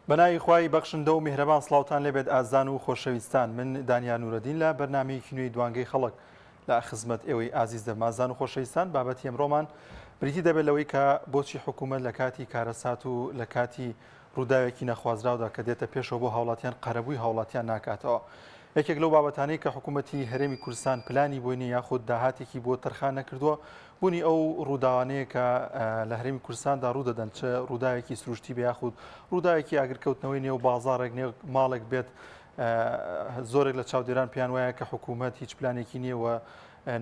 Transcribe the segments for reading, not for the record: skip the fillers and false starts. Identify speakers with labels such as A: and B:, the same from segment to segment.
A: بەناوی خوای بەخشندە و میهرەبان سڵاوتان لێبێت ئازان و خۆشەویستان. من دانیال نورەدین لە بەرنامەیەکی نوێی دوانگەی خەڵک لە خزمەت ئێوەی ئازیز دەمازان و خۆشەویستان. بابەتی ئەمڕۆمان بریتی دەبێت لەوەی کە بۆچی حکوومەت لە کاتی کارەسات و لە کاتی ڕووداوێکی نەخوازراودا کە دێتە پێشەوە بۆ هاوڵاتیان قەرەبووی هاوڵاتیان ناکاتەوە. یەکێک لەو بابەتانەی کە حکوومەتی هەرێمی کوردستان پلانی بۆی نیە یاخود داهاتێکی بۆ تەرخان نەکردووە بوونی ئەو ڕووداوانەیە کە لە هەرێمی کوردستاندا ڕوودەدەن، چ ڕووداوێکی سروشتی بە یاخود ڕووداوێکی ئاگرکەوتنەوەی نێو بازاڕێک نێو ماڵێک بێت. زۆرێک لە چاودێران پیان وایە کە حکوومەت هیچ پلانێکی نییەوە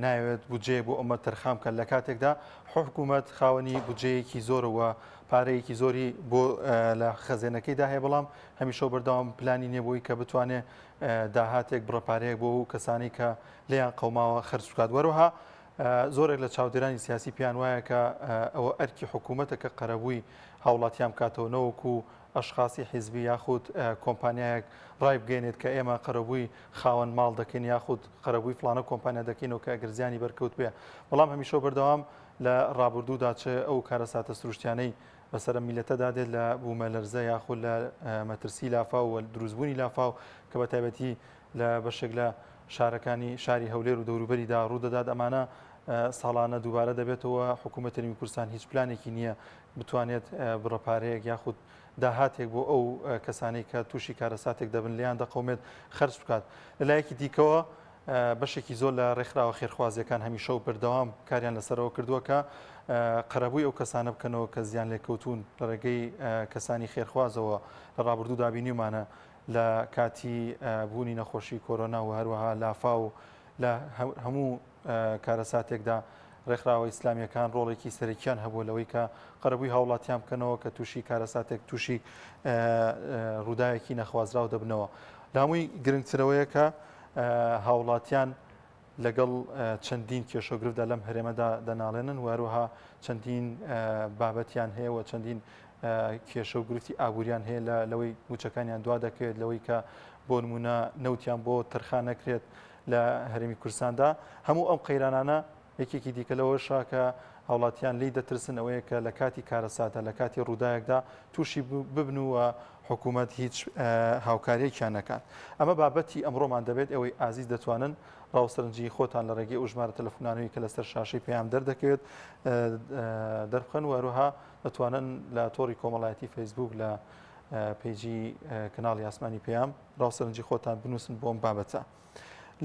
A: ناوێت بودجێ بۆ ئەمە تەرخام کە لە کاتێکدا حکوومەت خاوەنی بودجەیەکی زۆرەوە پارەیەکی زۆری بۆ لە خەزێنەکەیدا هەیە، بەڵام هەمیشە بەردەوام پلانی نییە بۆی کە بتوانێت داهاتێک بڕەپارەیەک بۆ و کەسانی کە لێیان قەوماوە خەرج بکات. وەروها زۆرێک لە چاودێرانی سیاسی پیان وایە کە ئەوە ئەرکی حکوومەتە کە قەرەبووی هاوڵاتیان بکاتەوە، نەوەکو ئەشخاصی حیزبی یاخود کۆمپانیایەک ڕای بگەێنێت کە ئێمە قەرەبووی خاوەن ماڵ دەکەین یاخود قەرەبووی فلانە کۆمپانیا دەکەینەوە کە ئەگەرزیانی بەرکەوت بێ. بەڵام هەمیشە بەردەوام لە ڕابردوودا چ ئەو کارەساتە سروشتیانەی بەسەر میلەتەدا دێت لە بوومەلەرزە یاخود لە مەترسی لافاو و دروستبوونی لافاو کە بە تایبەتی لە بەشێک لە شارەکانی شاری هەولێر و دەوروبەریدا ڕوودەدات. ئەمانە ساڵانە دووبارە دەبێتەوە. حکوومەتی هەرێمی کوردستان هیچ پلانێکی نییە بتوانێت بڕەپارەیەک یاخود داهاتێک بۆ ئەو کەسانی کە تووشی کارەساتێک دەبن لیان دەقەومێت خەرج بکات. لەلایەکی دیکەوە بەشێکی زۆر لە ڕێکخراوە خێرخوازیەکان هەمیشە و بەردەوام کاریان لەسەرەوە کردووە کە قەرەبووی ئەو کەسانە بکەنەوە کە زیان لێکەوتون لە ڕێگەی کەسانی خێرخوازەوە لە ڕابردوو دابینیمانە لە کاتی بوونی نەخۆشی کۆرۆنا و هەروەها لافا و لە هەموو کارەساتێکدا ڕێکخراوە ئیسلامیەکان ڕۆڵێکی سەرەکیان هەبوو لەوەی کە قەرەبووی هاوڵاتیان بکەنەوە کە تووشی کارەساتێک تووشی ڕووداوێکی نەخوازراو دەبنەوە. لە هەمووی گرنگترەوەیە کە هاوڵاتیان لەگەڵ چەندین کێشەگرفدا لەم هەرێمەدا دەناڵێنن و هەروەها چەندین بابەتیان هەیە و چەندین کێشە و گرفتی ئابوووریان هەیە لەوەی موچەکانیان دوا دەکەوێت لەوەی کە بۆ نمونە نەوتیان بۆ تەرخان نەکرێت لە هەرێمی کوردستاندا. هەموو ئەم قەیرانانە یەکێکی دیکە لەوەشە کە هاوڵاتیان لی دەترسن ئەوەیە کە لە کاتی کارەساتە لە کاتی ڕووداوێکدا تووشی ببن و حکوومەت هیچ هاوکاریەکیان نەکات. ئەمە بابەتی ئەمڕۆمان دەبێت ئەوەی ئازیز دەتوانن ڕاوسەرنجی خۆتان لە ڕێگەی ئەو ژمارە تەلەفۆنانەوەی کە لەسەر شاشەی پێیان دەردەکەوێت دەربخەن و هەروەها دەتوانن لە تۆڕی کۆمەڵایەتی فەیسبوک لە پێیجی کەناڵی ئاسمانی پێیام ڕاوسەرنجی خۆتان بنووسن بۆم بابەتە.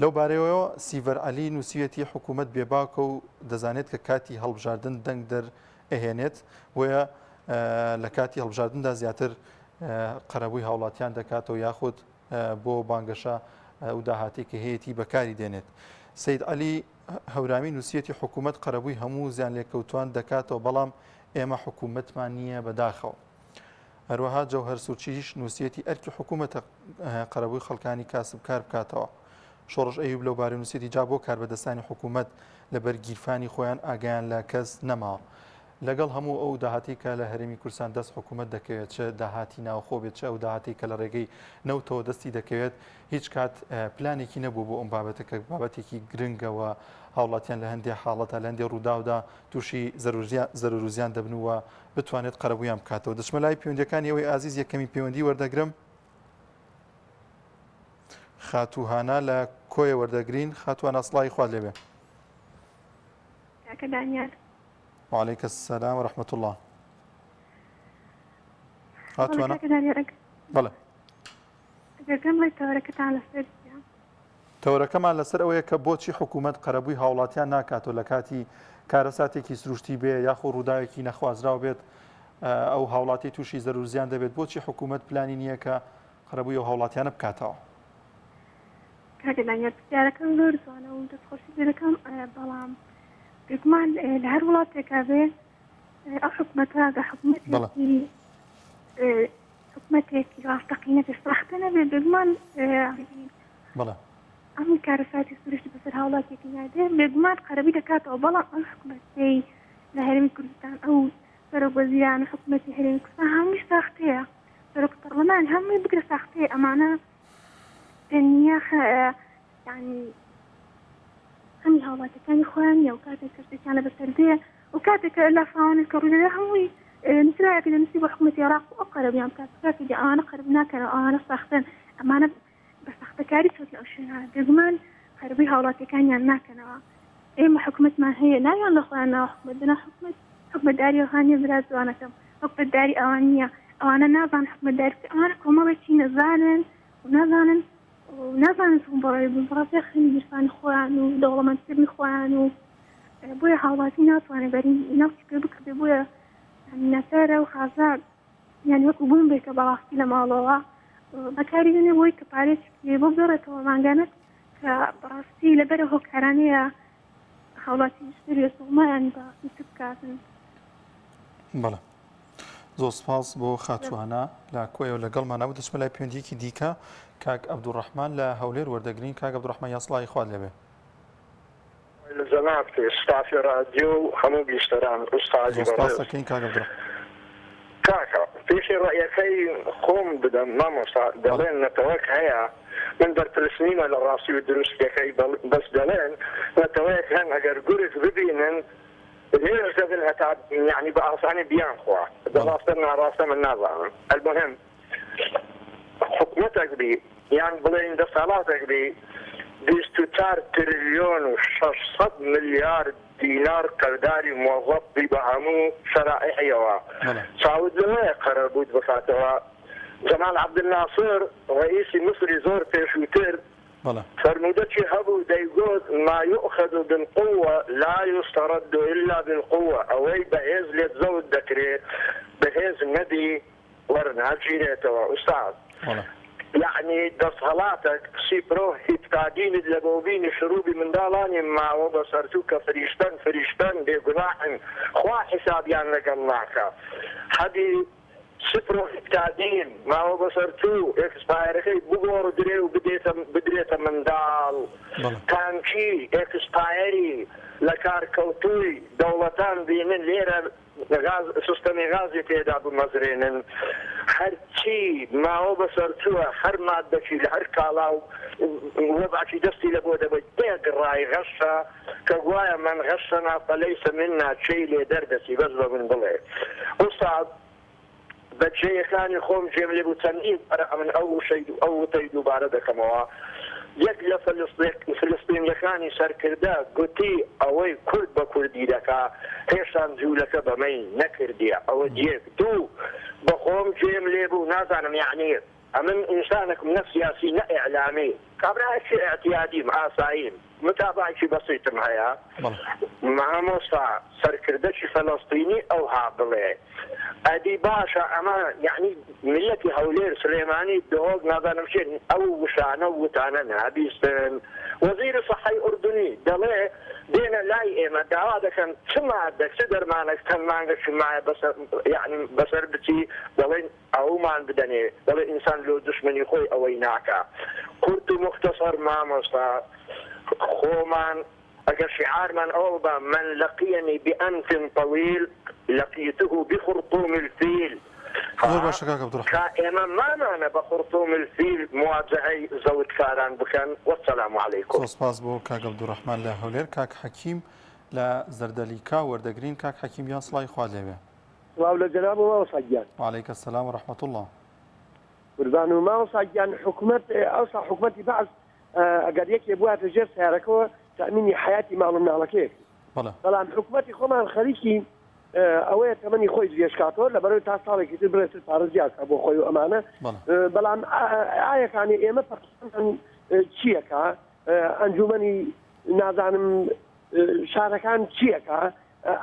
A: لەو بارەوەیەوە سیڤەر عەلی نووسیەتی حکوومەت بێباکە و دەزانێت کە کاتی هەڵبژاردن دەنگ دەرئەهێنێت وەیە لە کاتی هەڵبژاردندا زیاتر قەرەبووی هاوڵاتیان دەکاتەوە یاخود بۆ بانگەشە و داهاتی کە هەیەی بەکاری دێنێت. سید عەلی هەورامی نووسیەتی حکوومەت قەرەبووی هەموو زیان لێکەوتوان دەکاتەوە، بەڵام ئێمە حکوومەتمان نییە بەداخەوە. هەروەها جەوهەر سوچیش نووسیەتی ئەرکی حکوومەتە قەرەبووی خەڵکانی کاسبکار بکاتەوە. شۆڕش ئەیوب لەو بارەی نووسیەتی جا بۆ کاربەدەستانی حکوومەت لەبەر گیرفانی خۆیان ئاگیان لە کەس نەماوە. لەگەڵ هەموو ئەو داهاتی کە لە هەرێمی کوردستان دەست حکوومەت دەکەوێت، چه داهاتی ناوخۆ بێت چه ئەو داهاتی کە لە ڕێگەی نەوتەوە دەستی دەکەوێت، هیچ کات پلانێکی نەبوو بۆ ئەم بابەتە کە بابەتێکی گرنگەوە هاوڵاتیان لە هەندێک حاڵەتە لە هەندێک ڕووداودا تووشی زەرورزیان دەبنەوە بتوانێت قەرەبوویان بکاتەوە. دەچمە لای پەیوەندیەکانی ئەوەی ئازیز یەکەمی پەیوەندی وەردەگرم. خاتوهانە لە کۆیە وەردەگرین. خاتوانە سڵای خوا لێبێ. وعليك السلام ورحمة الله. خاتوانە بەڵێ تەورەکەمان لەسەر ئەوەیە کە بۆچی حکوومەت قەرەبووی هاوڵاتیان ناکاتەوە لە کاتی کارەساتێکی سروشتی بێ یاخۆ ڕووداوێکی نەخوازراو بێت ئەو هاوڵاتی تووشی زەرورزیان دەبێت، بۆچی حکوومەت پلانی نییە کە قەرەبووی ئەو هاوڵاتیانە بکاتەوە؟
B: کاتێک پرسیارەکەم زۆر جوانە و دەستخۆشی دەکەم، بەڵام گومان لە هەر وڵاتێکا بێ ئەو حکوومەتە حکوومەتێکی ڕاستەقینەتی ساختە نەبێت بێگومان ئەم کارەساتی سروشتی بەسەر هاوڵاتێکی نادێ بێگومان قەرەبووی دەکاتەوە، بەڵام ئەم حکوومەتەی لە هەرێمی کوردستان ئەو سەرۆکوەزیران حکوومەتی هەرێمی کوردستان هەمووی ساختەیە، سەرۆک پەرلەمان هەمووی بگرە ساختەیە. ئەمانە تەنیا یعنی هەمی هاوڵاتەکانی خۆیان یا و کاتێک کەشتێکیان لە بەسەر دێ و کاتێک لە فاوانێک کە ڕوودەدە هەمووی نسرع كذا نسيب حكومة العراق وأقرب يعني بتاعت كذا أنا قرب ناكل أنا ساختن أما أنا بس أخذ كارثة الأشياء دزمان قربي هولاتي كان يعني ناكل إما حكومة ما هي لا يعني أخوانا حكومة دنا حكومة داري وهاني بلاد وأنا كم حكومة داري أوانية أو أنا نازن حكومة داري أنا كم بشي نزانن ونازن سون براي بالبرازيل خلي جرفان إخوان ودولة من سرني إخوان وبويا هولاتي ناس وأنا بريم ناس كبك بويا يعني نسارة وخازات يعني وكو بوم بيك بلاستي لما الله بكاري جني بوي كباريس كي ببدرة وما كانت كبراستي لبره كرانية هولاتي يشتري سوما يعني براستي تبكاتن
A: بەڵێ زۆر سپاس بۆ خاتوانە لە کۆیەوە لەگەڵمانە بوو دەچمە لای پەیوەندیەکی دیکە کاک عەبدوڕەحمان لە هەولێر وەردەگرین. کاک عەبدوڕەحمان یاسڵای خوات لەبێ.
C: جنابتي استاذ راديو همو بيشتران استاذ
A: سپاس دەکەین کاک عەبدوڕەحمان.
C: كاكا في رأيكي قوم بدا ما مصا دلين نتوك هيا من درت السنين على راسي والدروس كي بس دلين نتوك هن اگر قرث ببينن غير زبلها تعب يعني بأصاني بيان خوا دلاستنا راسا من نظام. المهم حكمتك بي يعني بلين دصالاتك بي 24 تريليون و600 مليار دينار قرداري موظف بهمو شرائحية سعود لما قرر بود بفاتوا جمال عبد الناصر رئيس مصري زور بيشوتر فرمودتشي هبو ديقود ما يؤخذ بالقوة لا يسترد إلا بالقوة أوي بهيز لتزود ذكري بهيز ندي ورناجينيتوا أستاذ يعني دصهلاتك سيبرو هتقادين اللبوبين شروبي من دالاني ما وبصرتوك فريشتان بقناحن خوا حسابيان لقناك هذه سيبرو هتقادين ما وبصرتو اكسبايرخي بقور دريو بدريتا من دال كانشي اكسبايري لكاركوتوي دولتان بينن ليرة غاز سيستمي غازي تيدا بمزرين هرچی ما هو بسرتوه هر ماده شي هر كالاو وضع شي دستي لبوده بديك الراي غشة كقوايا من غشنا فليس منا شيء لدردسي بس من بلي أستاذ بجي كان يخوم جيم لبو تنقيب من أول شيء أو تيدو باردك موا يقل فلسطين يخاني سركردا قوتي اوي كرد بكردي دكا هيشان زولك بمين نكردي او ديك دو بخوم جيم ليبو نازانم يعني امن انسانك من سياسي لا اعلامي كابرا شيء اعتيادي مع سايم متابعة شيء بسيط معايا مع موسى سركردا شي فلسطيني او هابلي ادي باشا اما يعني ملتي هولير سليماني دوغ نظام شيء او وشانه وتانا هابيستن وزير صحي اردني دلي دينا لاي اما دعوه كان سمع عندك سدر مانك كان مانك معي بس يعني بسر بتي دلي او ما بدني دلي انسان لو دشمني خوي او يناكا كنت مختصر مع موسى خومان اگر شعار من اوبا من لقيني بانف طويل لقيته بخرطوم الفيل. كائما ما معنى بخرطوم الفيل مواجهي زود كاران بكن والسلام عليكم.
A: سپاس بو كاك عبد الرحمن لا هولير كاك حكيم لا زردليكا وردقرين كاك حكيم يا صلاي خواد لبه.
D: وأولى جناب ما وصيان.
A: وعليك السلام ورحمة الله.
D: وربان ما وصيان حكومة أوصى حكومتي بعض قد يكي أبوها تجر سياركوا تأميني حياتي معلومنا على كيف. طبعا حكومتي خمان الخليجي ئەوەیە تەمەنی خۆی جێشکاتۆ لە بەرەوەی تا ساڵێکی تر برێتتر پارێزیاکە بۆ خۆی و ئەمانە بەڵام ئایەکانی ئێمە پەرسەن چیەکە ئەنجومەنی نازانم شارەکان چیەکە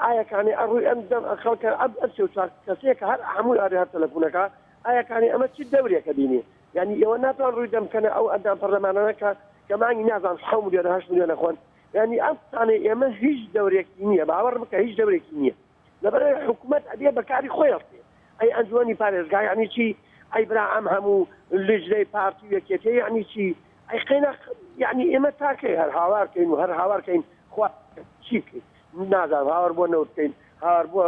D: ئایەکانی ئەڕووی ئەم دەم خەڵکە ئەرچێ و کەسێکە هەر هەمووی ئاری هەر تەلەفۆنەکە ئایەکانی ئەمە چی دەورێکە بینی یعنی ئێوە ناتوان ڕووی دەمکەنە ئەو ئەندام پەرلەمانانەکە کە مانگی نازان 6 ملیۆن 8 ملیۆنە خۆن یعنی ئەم قسانەی ئێمە هیچ دەورێکی نییە باوەڕ بکە هیچ دەورێکی نییە لەبەرەوەی حکوومەت ئەبێ بەکاری خۆی هەڵێ ئەی ئەنجومی پارێزگای یعنی چی ئەی برا ئەم هەموو لژنەی پارتی یەکێتی یعنی چی ئەی قەینا یعنی ئێمە تاکەی هەر هاوارکەین و هەر هاوارکەین خوا چی بکەین نازانم هاوار بۆ نەوت بکەین هاوار بۆ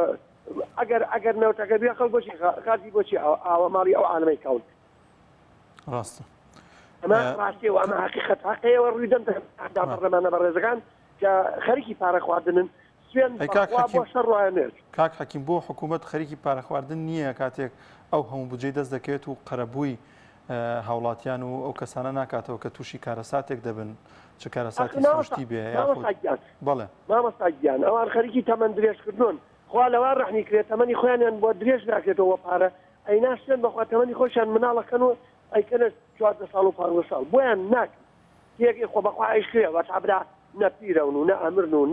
D: ئەگەر نەوتەکە بێ خەڵک بۆچی خازی بۆچی ئاوەماڵی ئەو عالەمەی کەون
A: ڕاستە
D: ئەمە ڕاستی و ئەمە حقیقەت حەقەیەوە ڕووی دەم پەرلەمانە بەڕێزەکان کە خەریکی پارە خواردنن
A: کاک حەکیم بۆ حکوومەت خەریکی پارەخواردن نییە کاتێک ئەو هەموو بجێ دەست دەکەوێت و قەرەبووی هاوڵاتیان و ئەو کەسانە ناکاتەوە کە تووشی کارەساتێک دەبن چ کارەساتی سروشتی بێ
D: بەڵێ مامەستاگیان ئەوان خەریکی تەمەند درێژکردنون خوا لەوان ڕەحمی کرێت تەمەنی خۆیانیان بۆ درێژ ناکرێتەوە پارە ئەی ناشتێن بەخوا تەمەنی خۆشیان مناڵەکەنەوە ئەیکەنە 14 ساڵ و 15 ساڵ بۆیان ناکرێت یەکی خۆ بەخوا ئەیشکرێ بەتابدا نە پیرەون و نە ئەمرن و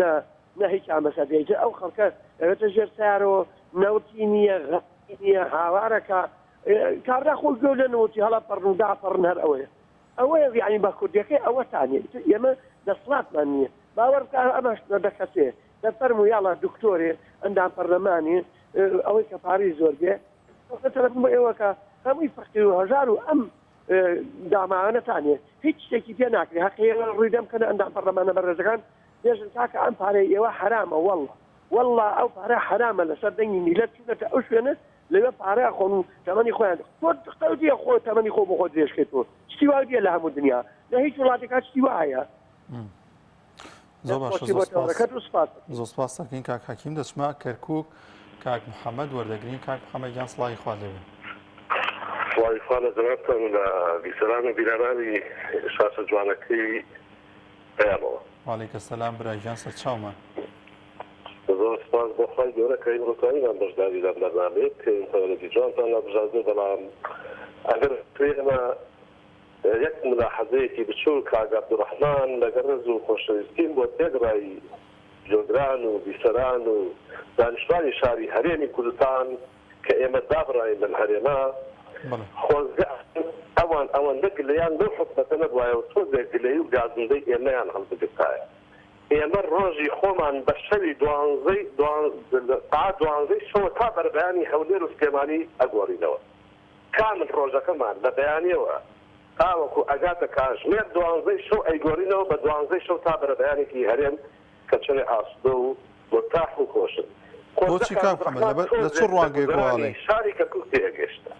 D: نە هیچ ئامەسەدەیجە ئەو خەڵکە ئەوێتە ژێر سارەوە نەوتی نییە غەتی نییە هاوارەکە کاردا خۆ گەو لەنەوەتی هەڵا پەڕن و داپەڕن هەر ئەوەیە یعنی بە کوردیەکەی ئەوەتانێ ئێمە دەسڵاتمان نییە باوەڕ بکە ئەمەش دەکەسێ دەفەرمو یاڵا دکتۆرێ ئەندام پەرلەمانی ئەوەی کە پارەی زۆر بێ تەلەفۆن ئێوەکە هەمووی فەقیر و هەژار و ئەم داماوانەتانێ هیچ شتێکی پێ ناکرێ حەقیقەن ڕووی دەمکەنە ئەندام پەرلەمانە بەڕێزەکان دێژن تاکە ئەم پارەی ئێوە حرامە وەڵڵا ئەو پارە حرامە لەسەر دەنگی میلەت چونەتە ئەو شوێنە لەوێ پارەیە خۆن و تەمەنی خۆیان تۆ دختەوتیە خۆ تەمەنی خۆ بۆ خۆ درێژکێتەوە شتی وا دیە لە هەموو دنیا لە هیچ وڵاتێکا شتی وایە
A: زۆر سپاس دەکەین کاک حەکیم دەچمە کەرکووک کاک محەممەد وەردەگرین کاک محەممەدیان سڵاوی خوا لەوێ
E: سڵاوی خوا لە جەنابتان لە بیسەران و بیرانانی شاسە جوانەکەی پێیانەوە
A: وعەلەیکە سەلام برایگیان سەرچاومان
E: زۆر سپاس بۆ خوای گەورە کە ڕۆتانیان بەشداری لەم بەرنامەیە بکەین تەوەرەتی جوانتان لەبژاردن بەڵام ئەگەر توێنە یەک ملاحەزەیەکی بچوو کاک عەبدوڕەحمان لەگەڵ ڕێز و خۆشەویستیم بۆ تێگڕای جۆگران و بیسەران و دانیشتوانی شاری هەرێمی کوردستان کە ئێمە دابڕاین لەم هەرێما خۆزگە ئەوەندە گلەیان لەو حکومەتە نەبوایە و تۆزێک گلەی و گازندەی ئێمەیان هەڵبگرتایە ئێمە ڕۆژی خۆمان بە شەوی دوانزەی شەوە تا بەربەیانی هەولێر و سلێمانی ئەگۆڕینەوە کامل ڕۆژەکەمان بە بەیانیەوە تاوەکو ئەگاتە کاتژمێر دوانزەی شەو ئەیگۆڕینەوە بە دوانزەی شەو تا بەربەیانێکی هەرێم کە چێ ئاسودە و مرتاح و خۆشن
A: بۆچی کاک محەممەد لە چ ڕوانگەیەکواڵێ
E: شاری کەرکووک تێگەشتە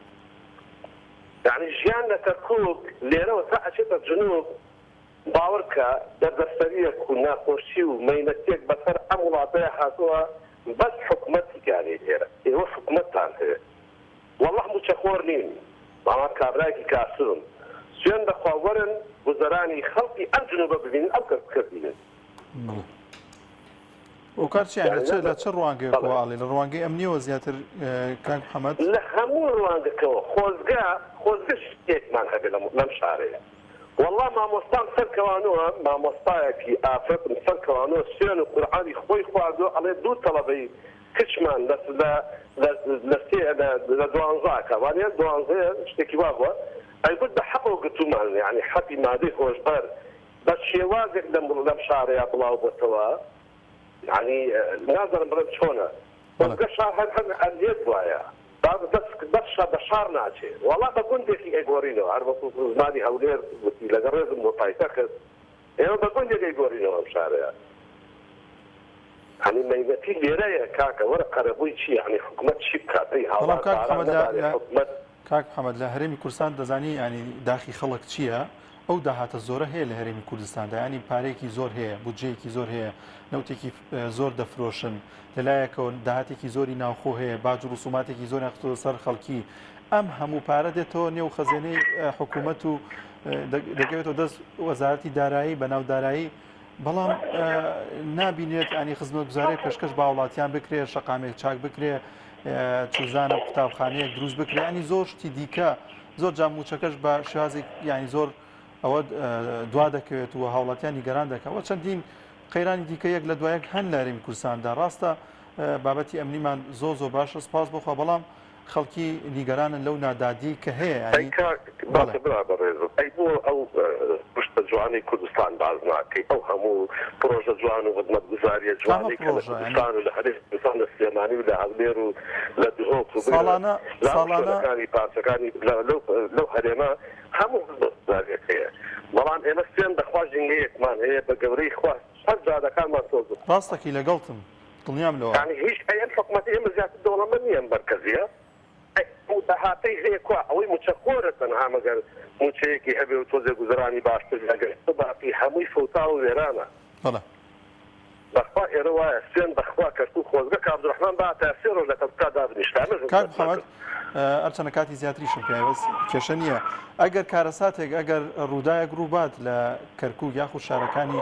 E: یعنی ژیان لە کەرکووک لێرەوە تا ئەچێتە جنوب باوەڕکە دەردەسەریەک و ناخۆشی و مەینەتێک بەسەر ئەم وڵاتەیە هاتووە بەس حکومەتی گانەی لێرە ئێوە حکومەتتان هەیە وەڵڵاه موچەخۆر نین ماڵات کابراایکی کاسم سوێن دەخوا وەرن گوزەرانی خەڵکی ئەم جنوبە ببینن ئەم کەرکووکە ببینن
A: ئەو کارچیان لە چه ڕوانگەیەکواڵێ لە ڕوانگەی ئەمنیەوە زیاتر کاک محەممەد
E: لە هەموو ڕوانگەکەەوە خۆزگە شتێکمان هەبێ لەم شارەیە والله مامۆستان سەرکەوانەوە مامۆستایەکی ئافرەتم سەرکەوانەوە سوێن و قورعانی خۆی خواردو ئەڵێ دوو تەڵەبەی کچمان لە دوانزاکە وانە دوانزەیە شتێکی وا بووە ئەیگوت بە حەقەوە گرتومان یعنی حەقی مادەی خۆشبەر بە شێوازێک لەم شارەیە بڵاو بۆتەوە یعنی نازانم بڵێم چۆنە وەگە شار هەر ئەندێت وایە بەس بە شار ناچێت وەڵا بە گوندێکی ئەیگۆڕینەوە هەر وەکو زمانی هەولێر وتی لەگە ڕێزم بۆ پایتە کەس ئێوە بە گوندێک ئەیگۆڕینەوە ئەم شارەیە هەنی مەیبەتی لێرەیە کاکە وەرە قەرەبووی چی یعنی حکومەت چی بکاتەی هاوڵات
A: کاک محەممەد لە هەرێمی کوردستان دەزانی ینی داخی خەڵک چییە؟ ئەو داهاتە زۆرە هەیە لە هەرێمی کوردستاندا ینی پارێکی زۆر هەیە بودجەیەکی زۆر هەیە نەوتێکی زۆر دەفرۆشن لەلایەکەوە داهاتێکی زۆری ناوخۆ هەیە باج و ڕسوماتێکی زۆر یاخستۆ سەر خەڵکی ئەم هەموو پارە دێتەوە نێو خەزێنەی حکوومەت و دەگەوێتەوە دەست وەزارەتی دارایی بەناو دارایی بەڵام نابینێت ینی خزمەتگوزارەی پێشکەش با وڵاتیان بکرێ شەقامێک چاک بکرێ چوزانە قوتابخانەیەک دروست بکرێ ینی زۆر شتی دیکە زۆر جاموچەکەش بە شێوازێک ینی زۆر ئەوە دوا دەکەوێت و هاوڵاتیان نیگەران دەکەوە چەندین قەیرانی دیکە یەک لە دوایەک هەن لە هەرێمی کوردستاندا ڕاستە بابەتی ئەمنیمان زۆر باشە سپاس بخوا بەڵام خەڵکی نیگەرانن لەو نادادی کە هەیە
E: ئەی بۆ ئەو پشتە جوانی کوردستان باز ناکەی ئەو هەموو پرۆژە جوان و خزمەتگوزاریە جوانی کوردستان و لە هەرێمی کوردستان لە سلێمانی و لە هەولێر و لە دهۆک و ساڵانەکانی پارچەکانی لەو هەرێمە هەموو خزمەتگوزاریەک هەیە بەڵام ئێمە سوێن دەخوا ژینگەیەکمان هەیە بە گەورەی خوا هەر جادەکانمان تۆز
A: ڕاستەکی لەگەڵتم دڵنیام لەوە
E: یعنی هیچ ئەم حکومەت ئێمە زیاتر دەوڵەمەند نییە مرکەزیە داهاتەی هەیە کوا ئەوەی موچەخۆرە تەنها مەگەر موچەیەکی هەبێ و تۆزێ گوزەرانی باشتر لەگەر باقی هەمووی فەوتا و وێرانە بەخوا ئێرە وایە سێن بەخوا کەرکوو خۆزگە عەبدوڕەحمان با تاسێرۆ لە کەوتا دابنیشت
A: کاک محەممەد ئەرچەنە کاتی زیاتریشم پێوەست کێشە نییە ئەگەر کارەساتێک ئەگەر ڕوودایەک ڕووبات لە کەرکوو یاخود شارەکانی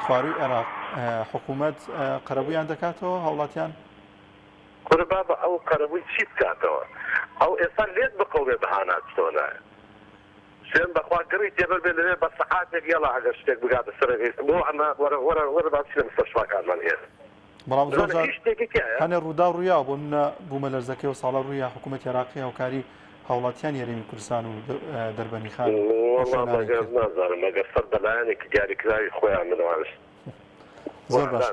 A: خواروی عێراق حکوومەت قەرەبوویان دەکاتەوە هەوڵاتیان
E: قوربا بە ئەو قەرەبووی چی بکاتەوە ئەو ئێستا لێت بقەوێ بەهانات تۆ نایە سێن بەخوا گڕی تێبەر بێ لەوێ بە سەعاتێک یاڵا ئەگەر شتێک بگاتە سەر بۆ ئەمە وەرە باسی لە مستەشفاکانمان هێن
A: بەڵام زۆر هەنێ ڕوودا ڕوویا بۆ منە بوومە لەرزەکەی و ساڵە ڕوویا حکوومەت عێراقی هاوکاری هەوڵاتیان یاریمی کوردستان و دەربەنی خان
E: نازانم ئەگەر سەر بەلایەنێکی دیاریکراوی خۆیان منوانست
A: زۆر باش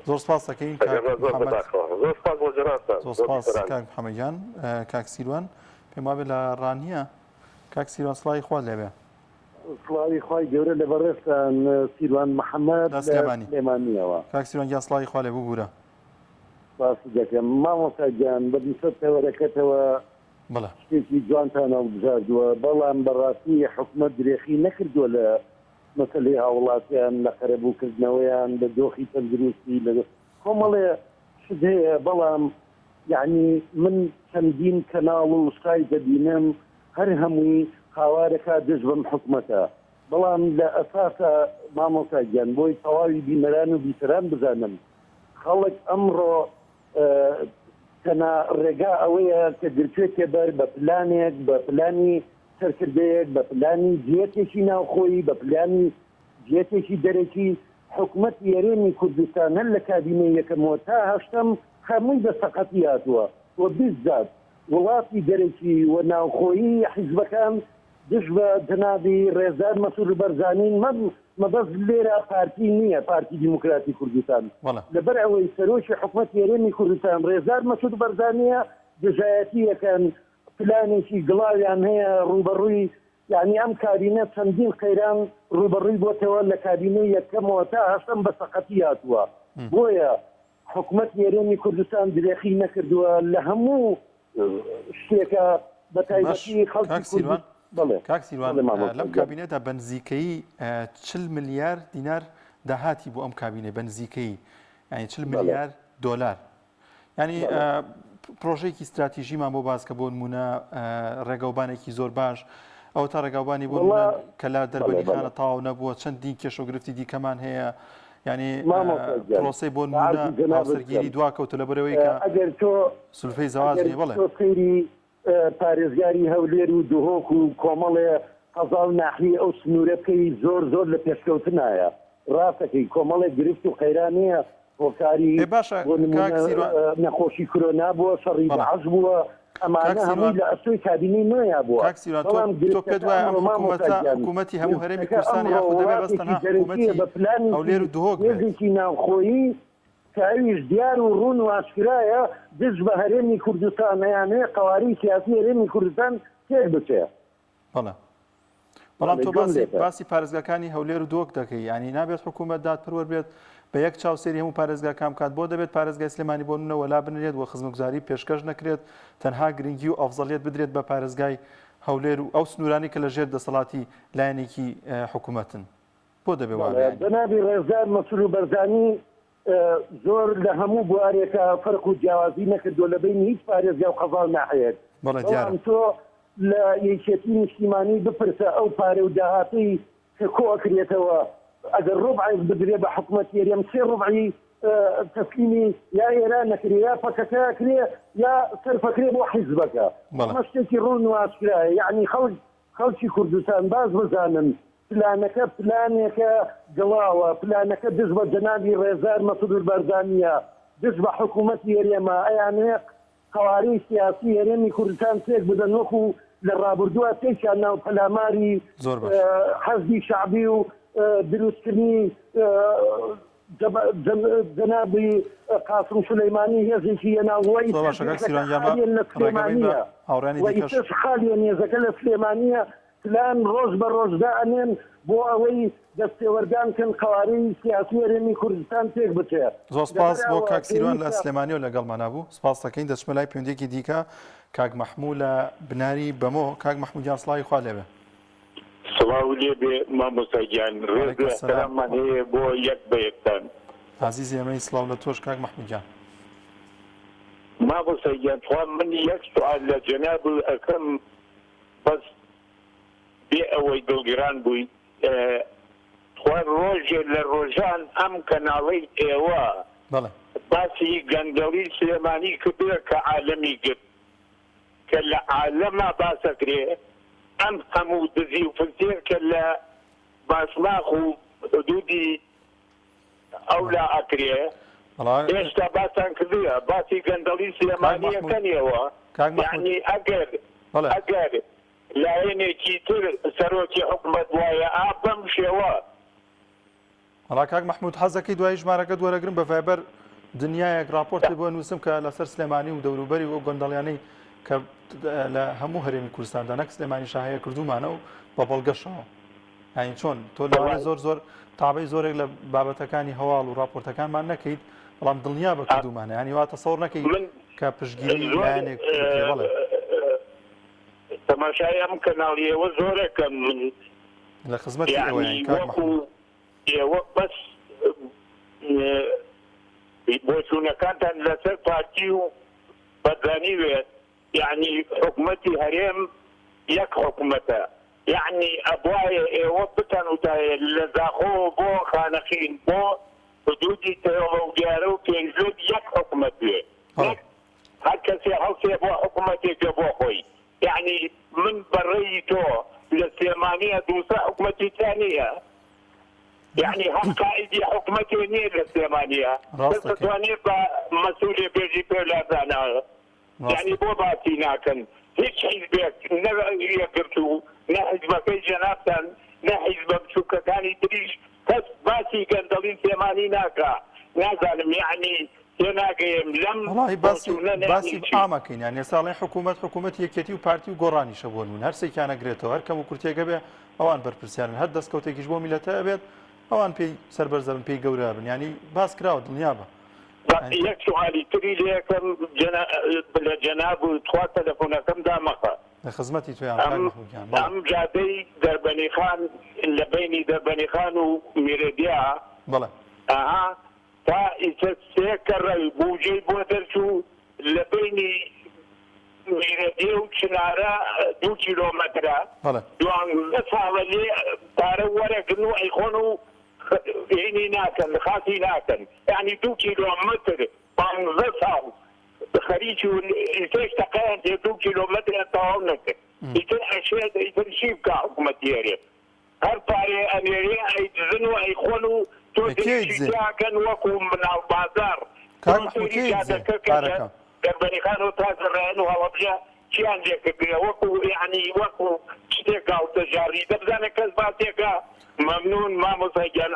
A: زۆر سپاس دەکەین
E: زۆر سپاس بۆ جەنابتان
A: زۆر سپاس کاک محەممەدیان کاک سیروان پێم وابێت لە ڕانیە کاک سیروان سڵاوی خوا لێبێ
F: سڵاوی خوای گەورە لە بەڕێستان سیروان محەممەد سلێمانیەوە
A: کاک سیروان گیان سڵاوی خوا لێ بگورە
F: باسی دەکەم مامۆستا گیان بەدیسەت پەوەرەکەتەوە شتێکی جوانتانە بژاردووە بەڵام بەڕاستی حکوومەت درێخی نەکردووە لە مەسەلەی هاوڵاتیان لە قەرەبووکردنەوەیان لە دۆخی تەندروستی لە کۆمەڵێ شت هەیە بەڵام یعنی من چەندین کەناڵ و شتای دەبینم هەر هەمووی هاوارەکە دژ بەم حکوومەتە بەڵام لە ئەساسە مامۆستا گیان بۆی تەواوی بیمەران و بیتران بزانم خەڵک ئەمڕۆ تەنها ڕێگا ئەوەیە کە گرتوێتێ بەر بە پلانێک بە پلانی سەرکردەیەک بە پلانی جێتێکی ناوخۆیی بە پلانی جێتێکی دەرەکی حکوومەت یاریێمی کوردستان هەر لە کابینەی یەکەمەوە تا هەشتم هەمووی بە سەقەتی هاتووە و بیزداد وڵاتی دەرەکی و ناوخۆیی حیزبەکان دژ بە جەنابی ڕێزار مەسوود بەرزانین مەبەست لێرە پارتی نییە پارتی دیموکراتی کوردستان لەبەر ئەوەی سەرۆکی حکوومەت یاریێمی کوردستان ڕێزار مەسوود بەرزانیە دژایەتیەکەن پلانێکی گڵاویان هەیە ڕوبەڕووی یعنی ئەم کابینە چەندین خەیران ڕوبەڕووی بۆتەوە لە کابینەی یەکەمەوە تا هەشتم بە سەقەتی هاتووە بۆیە حکوومەت یاریێمی کوردستان درێخی نەکردووە لە هەموو شتێکە بە تایبەتی خەڵکی
A: کاک سیروان لەم کابینێدا بەنزیکەی 40 میلیارد دینار داهاتی بۆ ئەم کابینە بەنزیکەی یعنی 40 میلیارد دۆلار ینی پرۆژەیەکی استراتیژیمان بۆ باسکە بۆ نمونە ڕێگەوبانێکی زۆر باش ئەو تا ڕێگاوبانی بۆ کە لا دەربەنی خانە تاو نەبووە چەندین کێشە و گرفتی دیکەمان هەیە ینی پرۆسەی بۆ نمونە هاوسەرگیری دواکەوتە لە بەرەوەی کە
F: ئەگەر تۆ
A: سولفەی زەواجی بڵێ
F: پارێزگاری هەولێر و دهۆک و کۆمەڵێ قەزا و ناحی ئەو سنوورە بکەی زۆر زۆر لە پێشکەوتنایە ڕاستەکەی کۆمەڵێک گرفت و خەیرانەیە هۆکاری نەخۆشی کۆرۆنا بووە شەڕی بەعەز بووە ئەمانە هەمووی لە ئەسوی کابینەی نوێیا بووە
A: تۆ پێت وایە ئەم حکوومەتی هەموو هەرێمی کوردستان یاخود دەبێت بەس تەنها حکوومەتی هەولێر و دهۆک
F: بێت ناوخۆیی کاویش دیار و ڕوون و ئاشکرایە دژ بە هەرێمی کوردستان یانەیە قەواری سیاسی هەرێمی کوردستان تێر بچێ
A: بەڵام تۆ باسی پارێزگاکانی هەولێر و دۆک دەکەی ینی نابێت حکوومەت دادپەروەر بێت بە یەک چاوسێری هەموو پارێزگاکان بکات بۆ دەبێت پارێزگای سلێمانی بۆ نمونە وەلا بنرێت و خزمەتگوزاری پێشکەش نەکرێت تەنها گرنگی و ئەفزەڵیەت بدرێت بە پارێزگای هەولێر و ئەو سنوورانی کە لە ژێر دەسەڵاتی لایەنێکی حکوومەتن بۆ دەبێ وایە
F: جەنابی ڕێزار مەسوود بەرزانی زۆر لە هەموو بوارێکە فەرق و جیاوازی نەکردووە لە بین هیچ پارێزگا و قەزا و ناحەیەک بەڵام تۆ لە یەکێتی نیشتیمانی بپرسە ئەو پارێ و داهاتی کە کۆ ئەکرێتەوە ئەگەر ڕوبعێک بدرێ بە حکوومەت یاریەم سێ ڕوبعی تەسلیمی یا ئێران نەکرێ یا فەکەکە کرێ یا سەرفەکرێ بۆ حیزبەکە ئەمە شتێکی ڕوون و ئاشکرایە یعنی خەڵکی کوردستان باز بزانن پلانەکە پلانێکە گڵاوە پلانەکە دژ بە جەنابی ڕێزار مەسوود بەرزانیە دژ بە حکوومەتی هێرێمە ئەیانەیە قەواری سیاسی هێرێمی کوردستان تێک بدەن وەکو لە ڕابردووە تێکیان ناو پەلاماری حەزبی شعبی و دروستکردنی جەنابی قاسم سلەیمانی هێزێکی هێناوەی خالیە نێزەکە لە سلێمانیە پلان ڕۆژ بە ڕۆژدا ئەنێن بۆ ئەوەی دەستێوەردانکەن قەوارەی سیاسی هەرێمی کوردستان تێک بچێت.
A: زۆر سپاس بۆ کاک سیروان لە سلێمانی و لەگەڵمان بوو. سپاس دەکەین دەچمە لای پەیوەندیەکی دیکە کاک مەحموود لە بناری بەمۆ. کاک مەحموود جان سڵاوی خوا لێبێ.
G: سڵاو لێبێ مامۆستا گیان ڕێز سەلامان هەیە بۆ یەک بە یەکتان.
A: عزیزی ئەمەی سڵاو لە تۆش کاک مەحموودجان.
G: مامۆستا گیان توان من یەک سوال لە جەناب ئەەکەم بەس بێ ئەوەی دڵگیران بووی خوا ڕۆژێ لە ڕۆژان ئەم کەناڵەی ئێوە باسی گەندەڵی سلێمانی کردووە کە عالەمی گرت کە لە عالەما باسەکرێ ئەم هەموو دزی و فزێر کە لە باسماخ و حدودی ئەولا ئەکرێ هێشتا باسان کردووە باسی گەندەڵی سلێمانیەکەنیەوە یعنی ئەگەر لایەنێکی تر سەرۆکی حکومەت وایە بەم شێوە
A: هەڵا کاک مەحموود حەزەکەی دوای ژمارەکە دووەرەگرم بە ڤایبەر دنیایەک راپۆرتی بۆ نووسم کە لەسەر سلێمانی و دەوروبەری و گۆندەڵیانەی کە لە هەموو هەرێمی کوردستاندا نەک سلێمانی شاهەیە کردومانە و بە بەڵگەشەوە یعنی چۆن تۆ لەوانە زۆر تابەی زۆرێک لە بابەتەکانی هەواڵ و راپۆرتەکانمان نەکەیت بەڵام دڵنیا بە کردومانە ینی واتە سەوڕ نەکەی کە پشتگیری لایەنێک بڵێ
G: تەماشای ئەم کەناڵیەوە زۆرەکەم من
A: لە خزمەتی ئەوەیان کاک مەحموود
G: ئێوە بەس بۆچوونەکانتان لەسەر پارتی و بەدانی وێت یعنی حکومەتی هەرێم یەک حکومەتە یعنی ئەبوایە ئێوە بتەن وتایە لە زاخۆ بۆ خانەخین بۆ حدودی تەوە و دیارە و پێنجۆت یەک حکومەت بێ هەر کەسێ هەڵسێ بۆ حکومەتێکە بۆ خۆی یعنی من بەڕێی تۆ لە سلێمانیە دووسە حکومەتی تانیە يعني هم قائدي حكومتي نير للسليمانية بس تواني مسؤولية بيجي بيلاردانا يعني بو باتي ناكن هيك حزبك يقرتو نحزبك جنابتن نحزبك شوكا كان يدريش بس باتي قندلين سليماني ناكا نازلم يعني يناقيم لم
A: والله باسي بآمكين يعني سالين حكومة يكتي وبارتي وقراني شبون هر سي كان قريتو هر كم كرتي قبل اوان برپرسيان هر دست كوتيكيش بو ملته ابد ئەوان پێی سەربەرزەبن پێی گەورە بن ینی باس کراوە دڵنیا بە
G: یەک سوالی تری لێکم لە جەناب و توا تەلەفۆنەکەم دامەخە
A: لە خزمەتی تویان
G: ئەم جادەی دەربەنی خان لە بینی دەربەنی خان و میرێدیا
A: بەڵێ
G: تا ئیتر سێ کەڕەوی بوجەی بۆ دەرچوو لە بینی میرێدیە و چنارە 2 کیلۆمەترە دوانزە ساڵە لێ پارە وەرەگرن و ئەیخۆن و هینی ناکەن خاسی ناکەن یعنی 2 کیلۆمەتر 15 ساڵ خەریکی و ئیترش تەقەیان تێ 2 کیلۆمەتر تەواو نەکرد ئیتر ئەشێت ئیتر شی بکە حکومەتی هەرێ هەر پارێ ئەمێرێ ئەیدزن و ئەیخۆن و تۆ دەیشیاکەن وەکو مناڵ بازار دەربەنی خان و تازەڕێن و هەڵەبژە چیان لێکردێ وەکو یعنی وەکو شتێکا و تەژاری دەبزانە کەس باتێکە مەمنون مامۆستاگیان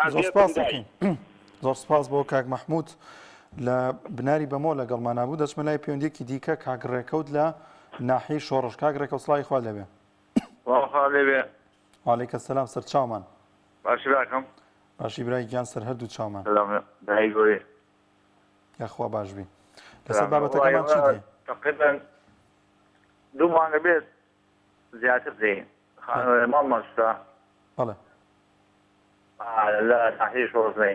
A: زۆر سپاس بۆ کاک مەحموود لە بناری بەمۆ لەگەڵمان نبوو دەچمە لای پەیوەندیەکی دیکە کاک ڕێکەوت لە ناحیەی شۆڕش کاک ڕێکەوت سڵاوی خوا لەبێ وعەلەیکە سەلام سەر چاومان
H: باشی براکەم
A: باشی برای گیان سەر هەردوو چاومان یاخوا باش بی لەسەر بابەتەکەمان چی دێ
H: تقریبا 2 مانگە بێت زیاتر دێ مامۆستا
A: بەڵێ
H: لە ناحیەی شۆڕش دێ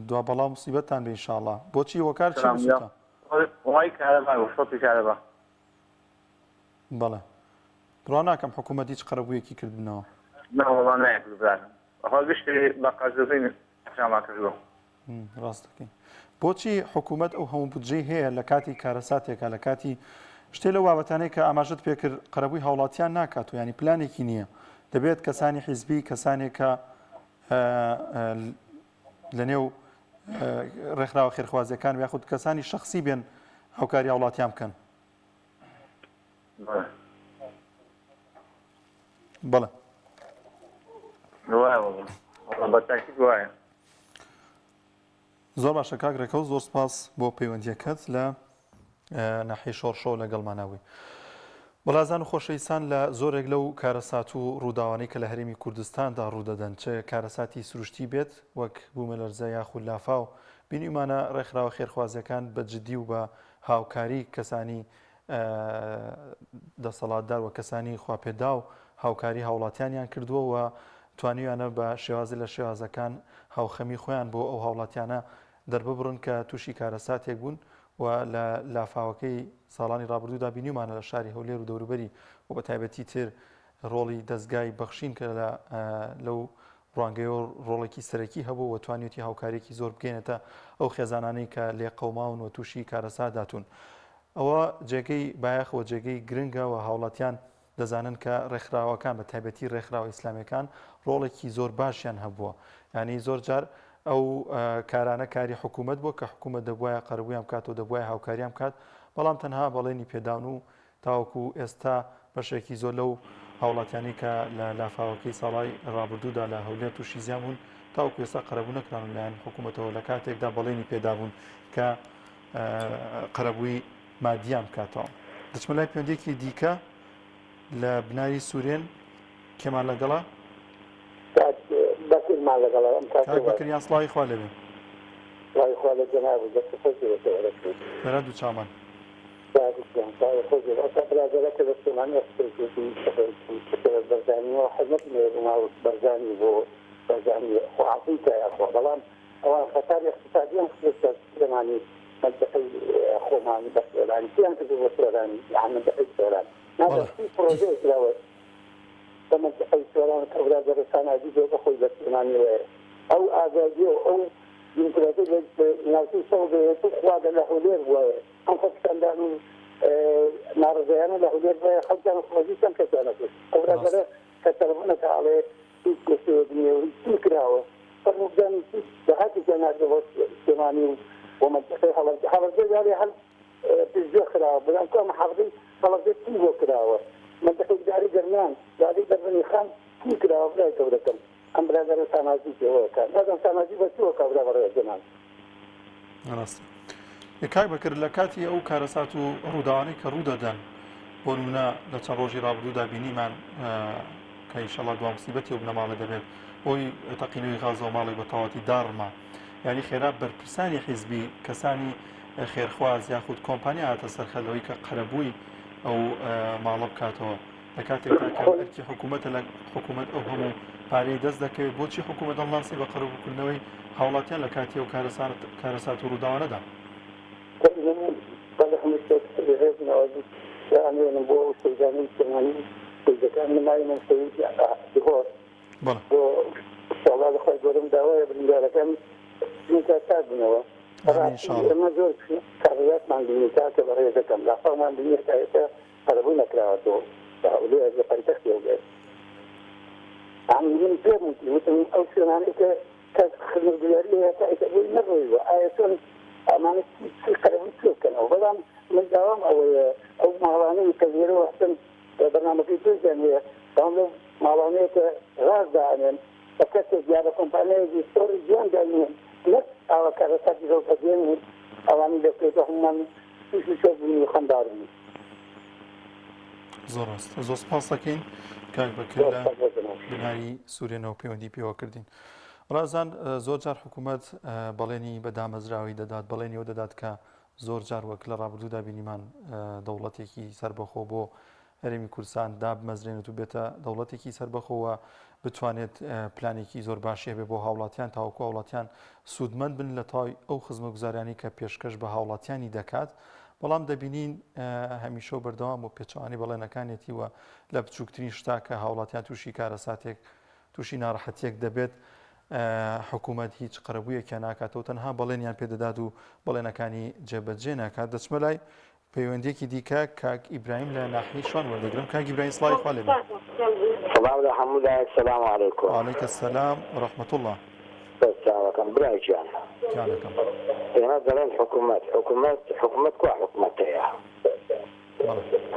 A: دوا بەڵاو موسیبەتتان بێ ئینشاءڵڵا بۆچی وەکار چی بسووتە
H: وای کارەبا و شۆتی کارەبا
A: بەڵێ بڕوا ناکەم حکوومەت هیچ قەرەبوویەکی کردبنەوە
H: نەوەڵا نایەکرد براکەم ئەخوا گشتی بە قەرزەکەی ئەشاما کردووە
A: ڕاستەکەی بۆچی حکوومەت ئەو هەموو بودجەی هەیە لە کاتی کارەساتێکە لە کاتی شتێ لە وابەتانەی کە ئاماژەت پێکرد قەرەبووی هاوڵاتیان ناکات و ینی پلانێکی نییە دەبێت کەسانی حیزبی کەسانێکە لە نێو ڕێکخراوە خێرخوازیەکان یاخود کەسانی شەخصی بێن هاوکاری هاوڵاتیان بکەن بەڵێ زۆر باشە کاک ڕێکەوت زۆر سپاس بۆ پەیوەندیەکەت لە ناحیەی شۆڕشەوە لەگەڵمانەوەی بەڵازان و خۆشەویستان لە زۆرێک لەو کارەسات و ڕووداوانەی کە لە هەرێمی کوردستاندا ڕوودەدەن چه کارەساتی سروشتی بێت وەک بوومەلەرزە یاخود لافا و بینیمانە ڕێکخراوە خێرخوازیەکان بە جددی و بە هاوکاری کەسانی دەسەڵاتدار و کەسانی خواپێدا و هاوکاری هاوڵاتیانیان کردووە و توانیویانە بە شێوازی لە شێوازەکان هاوخەمی خۆیان بۆ ئەو هاوڵاتیانە دەرببڕن کە تووشی کارەساتێک بوون و لە لافاوەکەی ساڵانی ڕابردوودا بینیمانە لە شاری هەولێر و دەوروبەری و بە تایبەتی تر ڕۆڵی دەستگای بەخشین کە لەو ڕوانگەیە ڕۆڵێکی سەرەکی هەبوو و توانێتی هاوکارێکی زۆر بگەێنێتە ئەو خێزانانەی کە لێ قەوماون و تووشی کارەسات داتون. ئەوە جێگەی بایەخەوە جێگەی گرنگە و هاوڵاتیان دەزانن کە ڕێکخراوەکان بە تایبەتی ڕێکخراوە ئیسلامیەکان ڕۆڵێکی زۆر باشیان هەبووە. یعنی زۆر جار ئەو کارانە کاری حکوومەت بووە کە حکوومەت دەبووایە قەرەبوویان بکات و دەبووایە هاوکاریان بکات، بەڵام تەنها بەڵێنی پێداون و تاوەکو ئێستا بەشێکی زۆر لەو هاوڵاتیانی کە لە لافاوەکەی ساڵای ڕابردوودا لە هەولێر تووشی زیان بوون تاوەکو ئێستا قەرەبوو نەکران لایەن حکوومەتەوە لە کاتێکدا بەڵێنی پێدابوون کە قەرەبووی مادیان بکاتەوە. دەچمە لای پەیوەندیەکی دیکە لە بناری سوورێن کێمان لەگەڵا بەکریان سڵاوی خوا لەبێ لەرا دوو چامان
I: بەرزانی و حەزمەت بەرزانی بۆ بەرزانی خواعاتی تایخوا بەڵام ئەوان خەتاری اقتصادیان لەمانی منطقەی خۆمانی بەسۆرانی کیان کردو بۆ سۆرانی منطقەی سۆران نابەستی پرۆژەیە کراوە بە منطقەی سۆران کە وڵاتەرسانادی بۆ بەخۆی بەسۆرانی وەیە ئەو ئازادی و ئەو دیموکراسی ناوچەی سەودەیەتی خواگە لە هەولێر بووایە ئەم خۆپشاندان و ناڕزایانە لە هەولێر بووایە خەڵکیان خۆزی چەند کەسانە کرد ئەو وڵاتەرە کە تەلەفۆنەکە ئاڵێ هیچ کەسێنیە و هیچ کراوە فەرموزانی دەهاتی کەناردە بۆ سێمانی و منطقەی هەڵەرجە داری هەل پزیۆ کراوە بەڵام کۆ محەفظەی هەڵەرجە تی بۆ کراوە منطقەی داری گەرمیان داری بەربەنی خان تی کراوە برای گەورەکەم ئەم برادەرە سامازی پێوەکە نازم سامازی بە چوە کابرا بەڕێ جەنان
A: ڕاستە کاک بەکرد لە کاتی ئەو کارەسات و ڕووداوانەی کە ڕوودەدەن بۆ نمونە لە چەند ڕۆژی ڕابردوودا بینیمان کە ئینشەڵا دوام موسیبەتی و بنەماڵە دەبێت بۆی تەقینەوەی غازە و ماڵی بە تەواتی داڕما یعنی خێرا بەرپرسانی حیزبی کەسانی خێرخواز یاخود کۆمپانیا هاتە سەرخەلەوەی کە قەرەبووی ئەو ماڵە بکاتەوە لە کاتێکدا کە ئەرکی حکوومەتە لە حکوومەت ئەو هەموو پارەی دەست دەکەوێت بۆچی حکوومەت دڵناسی بە قەرەبووکردنەوەی هاوڵاتیان لە کاتی ئەو کارەسات و ڕووداوانەدا
I: بۆ سەردانی سەمانی سەردەکان نمای منسەوی هۆر بۆ ساڵا لەخوای گەورەم داوایە بریندارەکان تا بنەوە ئەمە زۆر کارەزاتمان بینی کاتە بەڕێ دەکەم لاخوامان بینی هەتایەتە قەرەبوو نەکراوەتەوە لێ لە پایتەختی هەولێر من پێم وتم ئەو شوێنانەی کە کەس خزمەتگوزاری هەتایەتە بۆی نەڕۆیوە ئایا چۆن ئەمانە قەرەبووی چۆ بکەنەوە بەڵام من داوام ئەوەیە ئەو ماڵانەی کە لێرەوە حسن بەرنامەکەی توێژیان هەیە بەڵام لەو ماڵانەیە کە ڕاز دائنێن بە کەسێک یا بە کۆمپانیایەکی سۆری جوان دانێن نەک ئاوا کارەساتی زۆر بەدێن ئەوانی دەکرێتە هەمومان تووشی شۆ بوونی خەندار بوون
A: زۆر ڕاست زۆر سپاس دەکەین کاک بەکرد لە بناری سوورێنەوە پەیوەندی پێوە کردین. ڕازان زۆر جار حکوومەت بەڵێنی بە دامەزراوی دەدات بەڵێنی ئەو دەدات کە زۆر جار وەک لە ڕابردوودا بینیمان دەوڵەتێکی سەربەخۆ بۆ هەرێمی کوردستان دابمەزرێنێت و بێتە دەوڵەتێکی سەربەخۆوە بتوانێت پلانێکی زۆر باشی هەبێ بۆ هاوڵاتیان تاوەکو هاوڵاتیان سوودمەند بن لە تای ئەو خزمەتگوزاریانی کە پێشکەش بە هاوڵاتیانی دەکات بەڵام دەبینین هەمیشە بەردەوام و پێچەوانی بەڵێنەکانێتی وە لە بچووکترین شتا کە هاوڵاتیان تووشی کارەساتێک تووشی ناڕەحەتیەک دەبێت حکوومەت هیچ قەرەبوویەکیان ناکاتەوە تەنها بەڵێنیان پێدەدات و بەڵێنەکانی جێبەجێ ناکات. دەچمە لای پەیوەندێکی دیکە کاک ئیبراهیم لە ناحیەی شوان وەردەگرم. کاک ئیبراهیم سڵاوی خوا لێبێ.
G: السلام علیکم.
A: وعلیکم السلام ورحمة الله.
G: سلام برای جان.
A: جانكم.
G: أنا دلنا حكومة كوا حكومتها.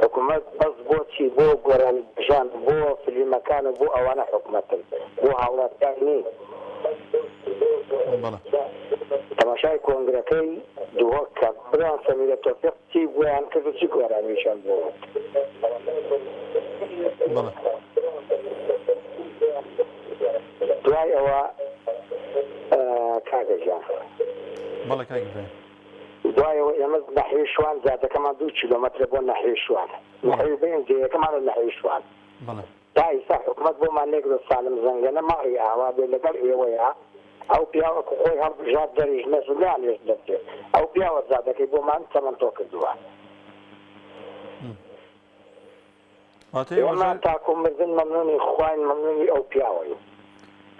G: حكومة بس بوتشي بو قرن جان بو في المكان بو أو أنا حكومتي بو هؤلاء يعني. تماشای کنگرەکەی دووەکە بران سەمیرە تۆفیقی بۆیان کەس چی گۆرانیشان بۆ دوای ئەوە کاگەجان دوایەوە ئێمە نەحوی شوان زیاتەکەمان 2 کیلۆمەتر بۆ نەحوی شوان نەحوی بین جێیەکەمان لە نەحوی شوان تای
I: ئێستا حکومت بۆمان نێگرێت سالم زەنگەنە ماڕی ئاوا بێ لەگەڵ ئێوەیە ئەو پیاوەکە خۆی هەڵبژات دەریش مەسئولیان لێش دەبێت ئەو پیاوە زادەکەی بۆمان تەمەندۆ کردووە ئێمە تاکو مردن مەمنونی خوین مەمنونی ئەو پیاوەی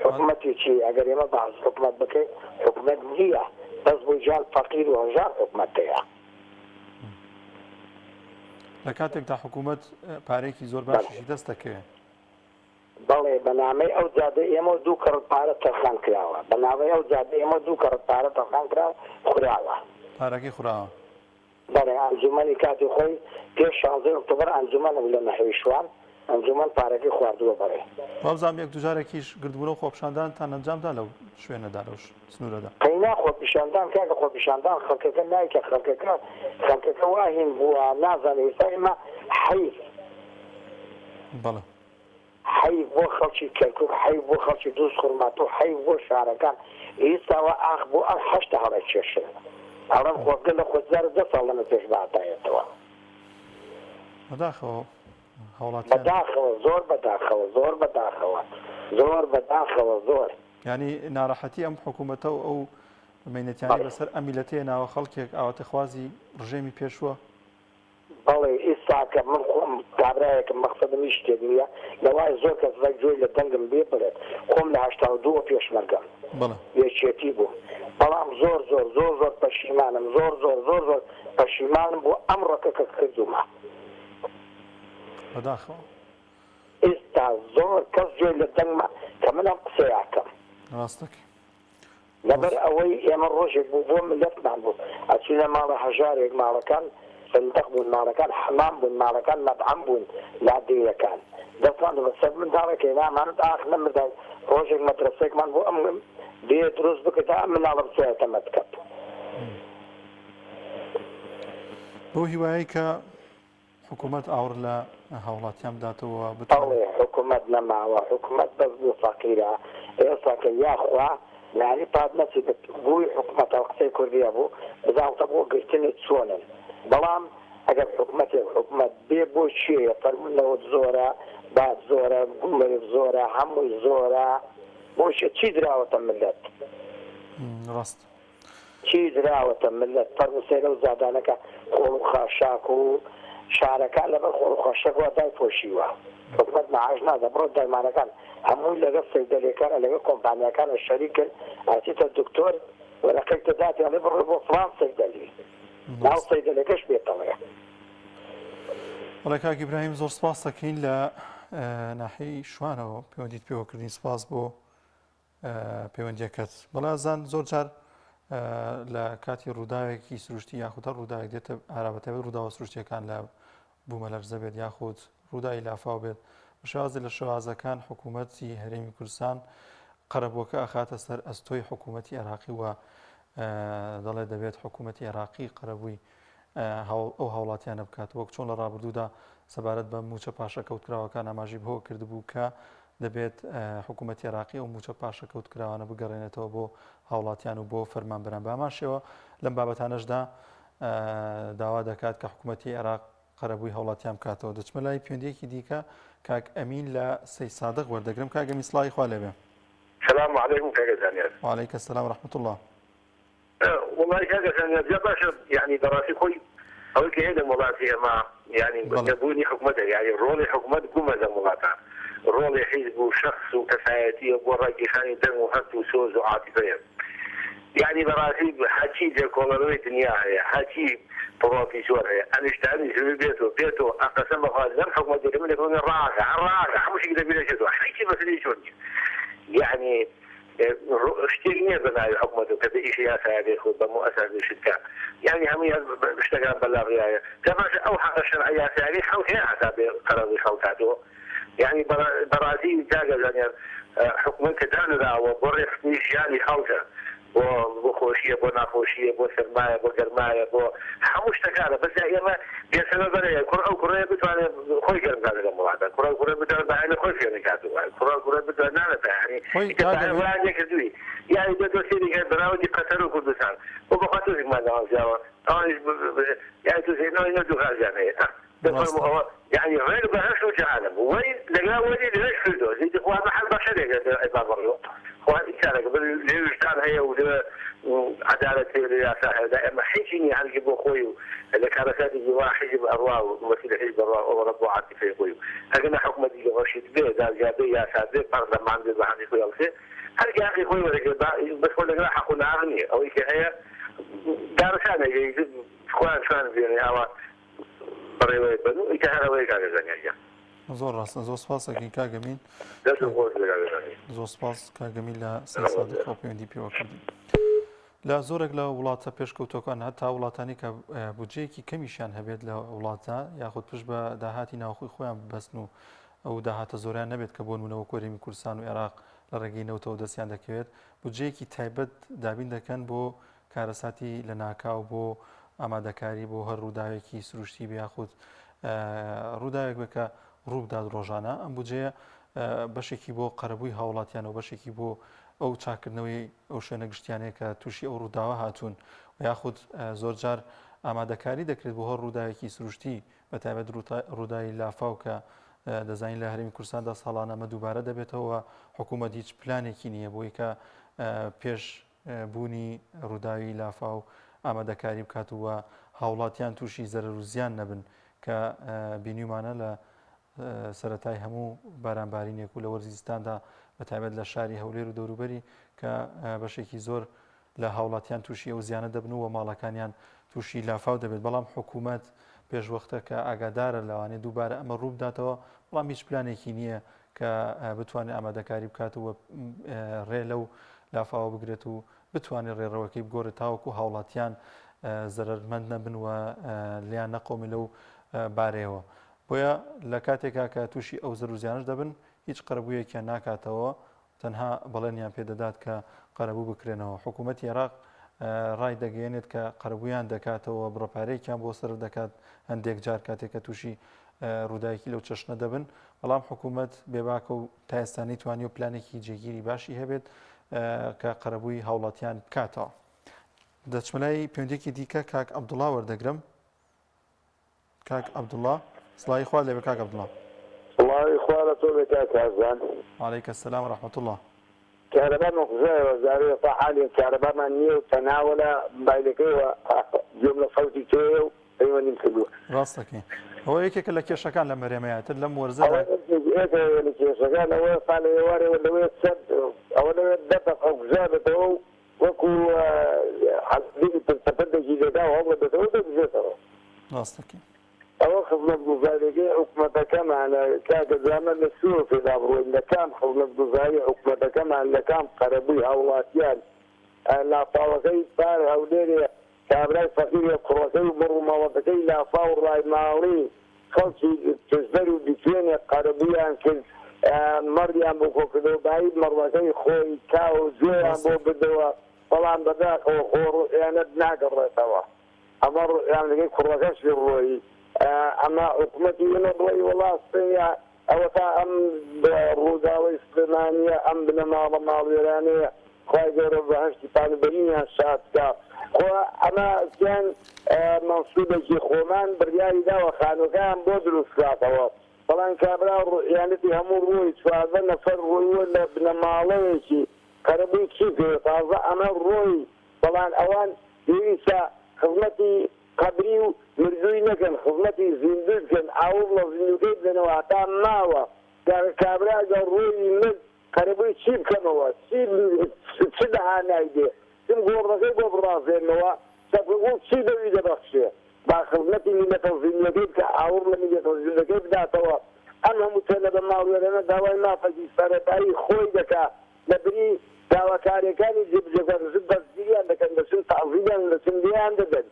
I: حکومەتی چی ئەگەر ئێمە بەعز حکومەت بکەین حکومەت نییە بەس بۆ جان فەقیر و هەژار حکومەتەیە
A: لە کاتێکدا حکوومەت پارێکی زۆر باشی دەست دەکەوێت
I: بەڵێ بەنامەی ئەو جادە ئێمە 2 کەڕ پارە تەرخان کراوە بەناوەی ئەو جادە ئێمە 2 کەڕ پارە تەرخان کراوە خوراوە
A: پارەکەی خوراوە
I: بەڵێ ئەنجومەنی کاتی خۆی پێش 16 ئۆکتۆبەر ئەنجومەنە لە نەحوی شوان ئەنجومەن پارەکەی خواردووە بەڕێ
A: وابزانام یەک دوجارێکیش گردبوونە و خۆپیشاندانتان ئەنجامدا لەو شوێنەدا لەو سنوورەدا
I: قەینا خۆپیشاندان کاکە خۆپیشاندان خەڵکەکە نایکە خەڵکەکە واهین بووە نازانێت ئێستا ئێمە حەیف
A: بەڵێ
I: حەیف بۆ خەڵکی کەرکووک حەیف بۆ خەڵکی دووس خورمات و حەیف بۆ شارەکان ئێستاوە ئاخ بۆ ئەم هەشتا هەڵە کێشن ئەڵەم خۆگە لە خۆزار 10 ساڵ لەمە پێش بەهاتایەتەوە
A: بەداخەوە
I: بەداخەوە زۆر بەداخەوە زۆر بەداخەوە زۆر بەداخەوە زۆر
A: ینی ناڕەحەتی ئەم حکوومەتە و ئەو مەینەتیانی بەسەر ئەم میلەتەیە ناوە خەڵکێک ئاواتەخوازی ڕژێمی پێشوە
I: بەڵێ ئێستاکە من خۆم کابراایەکەم مەقسەدمی شتێک نییە لەوای زۆر کەس گوێی لە دەنگم بێ بڵێت خۆم لە 82 پێشمەرگەم یەکێتی بوو بەڵام زۆر زۆر زۆر زۆر پەشیمانم زۆر زۆر زۆر زۆر پەشیمانم بۆ ئەم ڕەکەکە کردومە
A: بەداخەوە
I: ئێستا زۆر کەس گوێی لە دەنگمە کە منم قسەیاکەم
A: ڕاستەکە
I: لەبەر ئەوەی ئێمە ڕۆژێک بوو بۆ ملەتمان بوو ئەچینە ماڵە هەژارێک ماڵەکان صندوق بوون ماڵەکان حمام بوون ماڵەکان مەطعەم بوون لادێیەکان دەستمان بەسەر منداڵێکی نامانت ئاخ نەمردای ڕۆژێک مەدرسەیەکمان بۆ ئەم بێ دروست بکەیت ئەم مناڵە بچێتە مەکتەب
A: بۆ هیوایی کە حکوومەت ئاور لە هاوڵاتیان بداتەوە
I: بڵێ حکوومەت نەماوە حکوومەت بەس بوو فەقیرە ئێستاکە یاخوا یعنی پات نەچی بووی حکوومەتە قسەی کوردیە بوو بزانتە بۆ گرتنی چۆنن بەڵام ئەگەر حکوومەت بێ بۆ چیە فەرمونەوە زۆرە بات زۆرە مرۆڤ زۆرە هەمووی زۆرە بۆشە چی دراوەتە ملت
A: ڕاست
I: چی دراوەتە ملت فەرموسێرە و زادانەکە خۆڵ و خاشاک و شارەکان لەبەر خۆڵ و خاشەک وا دایپۆشیوە حکوومەت مەعاش نادە بڕۆ دەرمانەکان هەمووی لەگەڵ سەیدەلێکانە لەگەڵ کۆمپانیەکانە شەریکن ئاچیتە دکتۆر وەرەقەی دەداتێ ئەڵێ بڕۆ بۆ فڵان سەیدەلی ناو سەیدەلەکەش بێتەوەیە
A: وڵای کاک ئیبراهیم زۆر سپاس دەکەین لە ناحیەی شوانەوە پەیوەندیت پێوەکردین سپاس بۆ پەیوەندیەکەت بەڵازان زۆر جار لە کاتی ڕووداوێکی سروشتی یاخودە ڕووداوێک دێتە ئارابەتەوەی ڕووداوە سروشتیەکان لە بوومەلەرزە بێت یاخود ڕووداوی لافاو بێت بەشێوازی لە شێوازەکان حکوومەتی هەرێمی کوردستان قەرەبووەکە ئەخاتە سەر ئەستۆی حکوومەتی عێراقی و دەڵێ دەبێت حکوومەتی عێراقی قەرەبووی ئەو هاوڵاتیانە بکات وەک چۆن لە ڕابردوودا سەبارەت بە موچە پاشەکەوتکراوەکان ئاماژی بۆ کردبوو کە دەبێت حکوومەتی عێراقی و موچە پاشەکەوتکراوانە بگەڕێنێتەوە بۆ هاوڵاتیان و بۆ فەرمانبەران بە ئاماشەوە لەم بابەتانەشدا داوا دەکات کە حکوومەتی عێراق قەرەبووی هاوڵاتیان بکاتەوە دەچمە لای پەیوەندیەکی دیکە کاک ئەمین لە سەی سادق وەردەگرم کاک ئەمین سڵاوی خوا لێبێ
C: السلام عليكم كاك زانيار
A: وعليك السلام ورحمة الله
C: والله كاك زانيار جا باشا يعني دراسي خوي أو كهذا مولاتي ما يعني يبوني حكومته يعني رولي حكومة قوم هذا مولاتها رولي حزب وشخص وكفايتي وراجي خاني دم وهت وسوز وعاطفية يعني دراسي حكي جا كولروي دنيا هي حكي بروفيسور هي أنا اشتغلني في بيته أقسم بخارج حكومة من يكون الراجع مش كده بلا شيء حكي بس ليش يعني اشتغلني بناء الحكومة كذا سياسة هذه خد بمؤسسة الشركة يعني هم بيشتغل بالرعاية كما أو حق الشرعية يعني حوثها حسب قرار الحوثاته يعني برازيل جاجا يعني حكومة كدانا وبرف نيشاني حوثة بخوشية بناخوشية بسرماية بجرماية حموش تكاله بس يعني ما بيسمى بريه كرة بتواني خوي كلام كذا كمواعد كرة بتواني بعين خوي في نكاتو كرة بتواني نانا يعني كتاعي واحد يكذبي يعني ده تسيري كان براودي قتلوا كردستان وبخاطر ما نعرف جوا يعني تسيري نوع ندو خارجانية يعني غير بهاش وجه عالم وين لقى ولي ليش مرة وهذه كان قبل كان هي وعدالة الرئاسة دائما حيشيني على جبو خوي اللي كان كاتب واحد يجيب أرواح ومثل حزب أرواح وربو عاتي في خوي هذا حكومة دي رشيد بيه دار جابية سادة برلمان دي بحثي خوي أوكي هل جاء أخي خوي ولا بس ولا راح أكون أغني أو إيش هي دار ثانية يجيب خوان ثاني يعني أو بريوي بدو إيش هذا وين كان زين
A: زۆر ڕاستە زۆر سپاسەکەین کاگەمین زۆر سپاس کاگەمین لە سەدەخ پەیوەندی پێوەکردی لە زۆرێک لە وڵاتە پێشکەوتەکان هەتا وڵاتانی کە بودجەیەکی کەمیشیان هەبێت لە وڵاتە یاخود پشت بە داهاتی ناوخۆی خۆیان ببەستن و ئەو داهاتە زۆریان نەبێت کە بۆ نمونەوە کۆرێمی کوردستان و عێراق لە ڕێگەی نەوتەوە دەستیان دەکەوێت بودجەیەکی تایبەت دابین دەکەن بۆ کارەساتی لە ناکاو بۆ ئامادەکاری بۆ هەر ڕووداوێکی سروشتی بە یاخود ڕووداوێک بکە ڕووبدات ڕۆژانە ئەم بودجەیە بەشێکی بۆ قەرەبووی هاوڵاتیان و بەشێکی بۆ ئەو چاکردنەوەی ئەو شوێنە گشتیانەیە کە تووشی ئەو ڕووداوە هاتوون و یاخود زۆر جار ئامادەکاری دەکرێت بۆ هەر ڕووداوێکی سروشتی بەتایبەت ڕووداوی لافاو کە دەزانین لە هەرێمی کوردستاندا ساڵانە ئەمە دووبارە دەبێتەوە حکوومەت هیچ پلانێکی نییە بۆی کە پێش بوونی ڕووداوی لافاو ئامادەکاری بکات وە هاوڵاتیان تووشی زەرەر و زیان نەبن کە بینیمانە لە سەرەتای هەموو بارانبارینێک و لە وەرزستاندا بەتایبەت لە شاری هەولێر و دەوروبەری کە بەشێکی زۆر لە هاوڵاتیان تووشی ئەو زیانە دەبن و ماڵەکانیان تووشی لافاو دەبێت بەڵام حکوومەت پێشوەختە کە ئاگادارە لەوانێ دووبارە ئەمە ڕوو بداتەوە بەڵام هیچ پلانێکی نییە کە بتوانێت ئامادەکاری بکاتەوە ڕێ لەو لافاوە بگرێت و بتوانێت ڕێڕەوەکەی بگۆرە تاوەکو هاوڵاتیان زەرمەند نەبن و لیان نەقۆمی لەو بارەیەوە بۆیە لە کاتێکا کە تووشی ئەو زەر و زیانش دەبن هیچ قەرەبوویەکیان ناکاتەوە تەنها بەڵێنیان پێدەدات کە قەرەبوو بکرێنەوە حکوومەتی عێراق ڕای دەگەێنێت کە قەرەبوویان دەکاتەوە بڕەپارەیەکیان بۆ سەر دەکات هەندێک جار کاتێککە تووشی ڕووداوێکی لەو چەشنە دەبن بەڵام حکوومەت بێباکە و تا ئێستانی توانی و پلانێکی جێگیری باشی هەبێت کە قەرەبووی هاوڵاتیان بکاتەوە دەچمەلای پەیوەندێکی دیکە کاک عەبدوڵڵا وەردەگرم کاک عەبدوڵڵا سڵاوی خوا لێبێ کاک عەبدوڵڵا
G: سڵاوی خوا لە تۆ بێ کاک کازان
A: وعەلەیکە السەلام وەرەحمەتوڵڵا
G: کارەبا نۆخزای وەزارەی تا حالی کارەبامان نییە و تەناوەلە مۆبایلەکەیەوە گوێم لە فەوتی تۆیە و پەیوەندیم کردووە
A: ڕاستەکەی ئەوە یەکێکە لە کێشەکان لە مەرێمەیەتر لەم وەرزەدا
G: لە کێشەکان ئەوەیە ساڵ ئێوارەوە لەوەیە سەد ئەوە لەوێت دەتەقە گوزارێتەوە و وەکو حەزبی پرسەپەردێکی لێدا و هەوڵە دەتەوە دەبژێتەوە
A: ڕاستەکەی
G: ئەوە خزمەت گوزاریەکەی حکوومەتەکەمانە کاکە زامن لە سووە پێدا بڕۆین لە کام خزمەت گوزاری حکوومەتەکەمان لە کام قەرەبووی هاوڵاتیان لافاوەکەی پار هەولێرێ کابرای فەقیرێ کوڕەکەی و بڕووماوەتەکەی لافاو ڕایماوڵی خەڵکی تزدەر و دیتوێنێ قەرەبوویان کرد مەڕیان بۆ کۆکردەوە باید مەڕەکەی خۆی کا و زۆیان بۆ بدەوە بەڵام بەداخەوە خۆڕیانەت ناگەڕێتەوە ئەمە ڕیانەکەی کوڕەکەش ڕۆیی ئەمە حکوومەتی وێنە بڵی وڵاستەیە ئەوە تا ئەم ڕووداوەی سلێمانیە ئەم بنەماڵە ماڵوێرانەیە خوای گەورە بەهەشتی پانبەرینیان شادکە خۆ ئەمە گیان مەنسوبێکی خۆمان بڕیاری داوە خانووەکان بۆ دروستکاتەوە بەڵام کابرا ڕوئیانەتی هەموو ڕووی چواردە نەفەر ڕوویوە لە بنەماڵەیەکی قەرەبووی چی کرد تازە ئەمە ڕۆی بەڵام ئەوان پێویستە خزمەتی قبری و مردووی نەکەن خزمەتی زیندوو بکەن ئاور لە زیندووکەی بدەنەوە هەتا ماوە کابرا گە ڕۆی مرد قەرەبووی چی بکەمەوە چ دەهانایدێ چم گۆڕەکەی بۆ بڕازێنەوە سەفرگوڵ چی دەوی دەبەخشێ با خزمەتی میلەتە زیندووکەی بکە ئاور لە میلەتە زیندووکەی بداتەوە ئەم هەموو تەنە بە ماڵوێرانە داوای مافەکی سەرەتایی خۆی دەکا لە بری داواکاریەکانی جێبجێکەکان بەزگیریان دەکەن دەچن تەعزیریان دەچن لیان دەدەن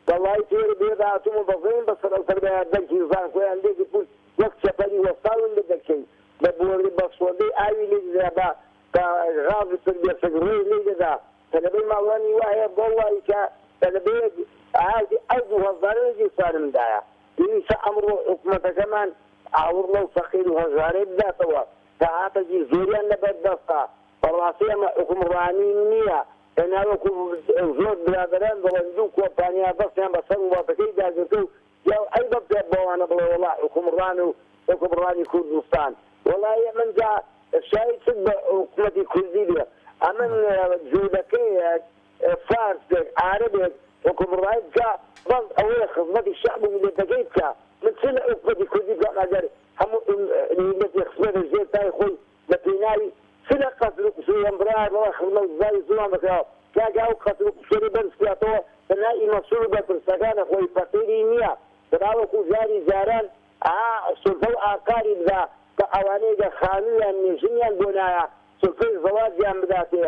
G: والله تێر بێداتم و بەزین بەسەر ئەوتەربیان دەنگی زان خۆیان لێکی پول وەک چەپەری وەستاون لێ دەکەین بە بۆری بەسوەندەی ئاوی لێ دەدا بە غازی سەربێسەگڕێی لێ دەدا تەلەبەی ماڵوانی وایە بۆ وایی کە تەلەبەیە ئاهاتی ئەو دوو هەزارەیەکی سارمدایە پێویستە ئەمڕۆ حکوومەتەکەمان ئاور لەو فەقیر و هەژارەی بداتەوە داهاتێکی زۆریان لەبەردەستە بەڕاستی ئەمە حکومڕانی نییە تەناوەکو زۆر برادەران دەڵێن دوو کۆمپانیا بەستیان بەسەر وڵاتەکەی داگرتە و یا ئەی بەبێت بەوانە بڵێ وەڵا حکومڕان و حکومڕانی کوردستان وەڵای من جا
J: شاید به حکومتی کوردی بێ ئەمن جوودەکەی فارسێک عربێک حکومڕای بکە بەڵ ئەوەیە خزمەتی شعب و میلەتەکەی بکە من چ لە حکومەتی کوردی بکە ئەگەر هەموو میلەتی خزمەتە ژێر تای خۆی بە پێناوی چ لە قەتل و قسووی ئەمبرای بەڵا خزمەت زای زوڵان بکەوە کاگا و قەتل و قسووی بەرزکاتەوە بەنائی مەسوول بە پرسەکانە خۆی فەقیری نییە بەراوەکو جاری جاران سلطە و ئاکاری بدا کە ئەوانەیە خانوویان نێژنیان بۆ نایە سلطەی زەواجیان بداتێ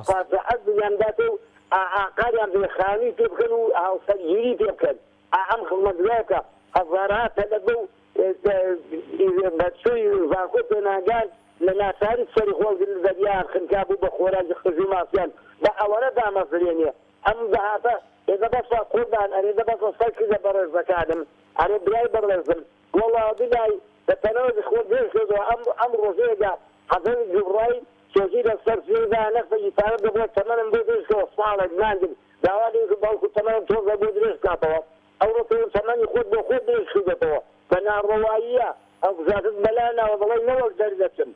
J: فاتحەت بیان بداتێ و ئاقاریان بێ خانووی پێ بکەن و هاوسەرگیری پێ بکەن ئەم خزمەتگوزارەکە هەزارات هەلەبە و بەچووی زانکۆ پێناگان لە ناساری سەری خۆڵگرن دەریان خنکا بوو بە خۆراکی خزی ماسیان بە ئەوەنە دامەزرێنێ ئەم دەهاتە ئێدە بەسە قوربان ئەرێدە بەسە سەرکردە بەڕێزەکانم ئەرێ برای بەڕێزم وەڵا بلای بەتەنەوە خۆ دێشێتەوە ئەم ڕۆژەیەدا حەزەر جوڕایی سۆژی لە سەر سێدا نەخفەی پارە دەبێت تەمەنم بۆ دێشتەوە ساڵێک ناندم داوادی باوکو تەمەنم تۆزە بۆ درێژ کاتەوە ئەو ڕۆژەوە تەمەنی خۆت بۆ خۆت دێشێتەوە بە ناڕەواییە ئەو زیاتر بەلانەوە بەڵی نەوەک دەردەچم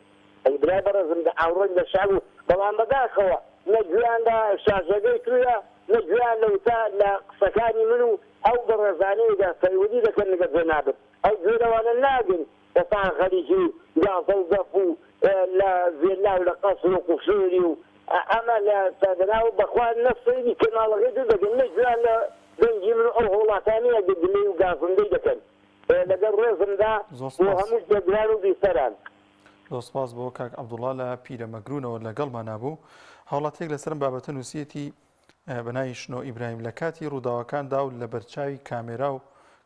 J: ئەی برای بەڕێزم لە ئاوڕێک لە شار و بەڵام بەداخەوە نە گویاندا شاژەگەی کروە نە گویان لەوتا لە قسەکانی من و ئەو بەڕێزانەیەدا پەیوەدی دەکەن لەگە جێنابن ئەو گوێرەوانە ناگن بەتان خەریکی گازە و زەف و لە زێرلا و لە قەسر و قوفسوری و ئەمە لە سەدەناو بەخوا نەفسەیدی کەناڵەکەی دەگەن نە گویان لە دەنگی من ئەو هەوڵاتانەیە گدلەی و گازندەی دەکەن لەگەر ڕێزمدا بۆ هەموو جێگران و بیسەران
A: دۆسپاس بۆ کاک عەبدوڵڵا لە پیرەمەگرونەوە لەگەڵمان نبوو هەوڵاتێک لەسەرم بابەتە نووسیەتی بەناوی شنۆ ئیبراهیم لە کاتی ڕووداوەکاندا و لە بەرچاوی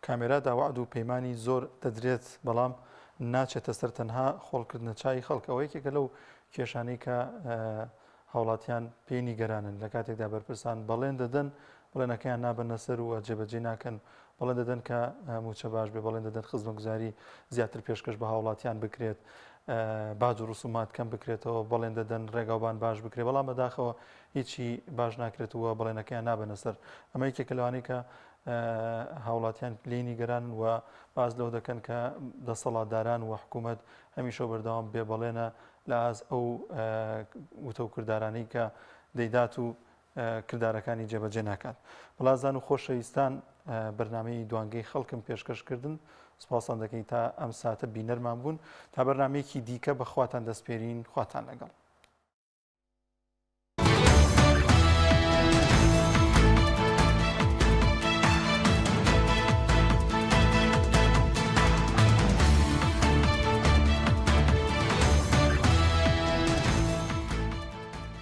A: کامێرادا وعد و پەیمانی زۆر دەدرێت بەڵام ناچێتە سەر تەنها خۆڵکردنە چای خەڵکەوە یەکێکە لەو کێشانەی کە هاوڵاتیان پێی نیگەرانن لە کاتێکدا بەرپرسان بەڵێن دەدەن بڵێنەکەیان نابەنە سەر و جێبەجێ ناکەن بەڵێن دەدەن کە موچە باش بێ بەڵێن دەدەن خزمەتگوزاری زیاتر پێشکەش بە هاوڵاتیان بکرێت باج و ڕسومات کەم بکرێتەوە بەڵێن دەدەن ڕێگاوبان باش بکرێت بەڵام بەداخەوە هیچی باش ناکرێتەوە بەڵێنەکەیان نابەنە سەر ئەمە یەکێکە لەوانەیە کە هاوڵاتیان لێی نیگەرانن و باز لەو دەکەن کە دەسەڵاتداران و حکوومەت هەمیشە بەردەوام بێ بەڵێنە لە ئاز ئەو وتە و کردارانەی کە دەیدات و کردارەکانی جێبەجێ ناکات بەڵازان و خۆشەویستان بەرنامەی دوانگەی خەڵکم پێشکەشکردن سپاسان دەکەین تا ئەم ساتە بینەرمان بوون تا بەرنامەیەکی دیکە بەخواتان دەستپێرین خواتان لەگەڵ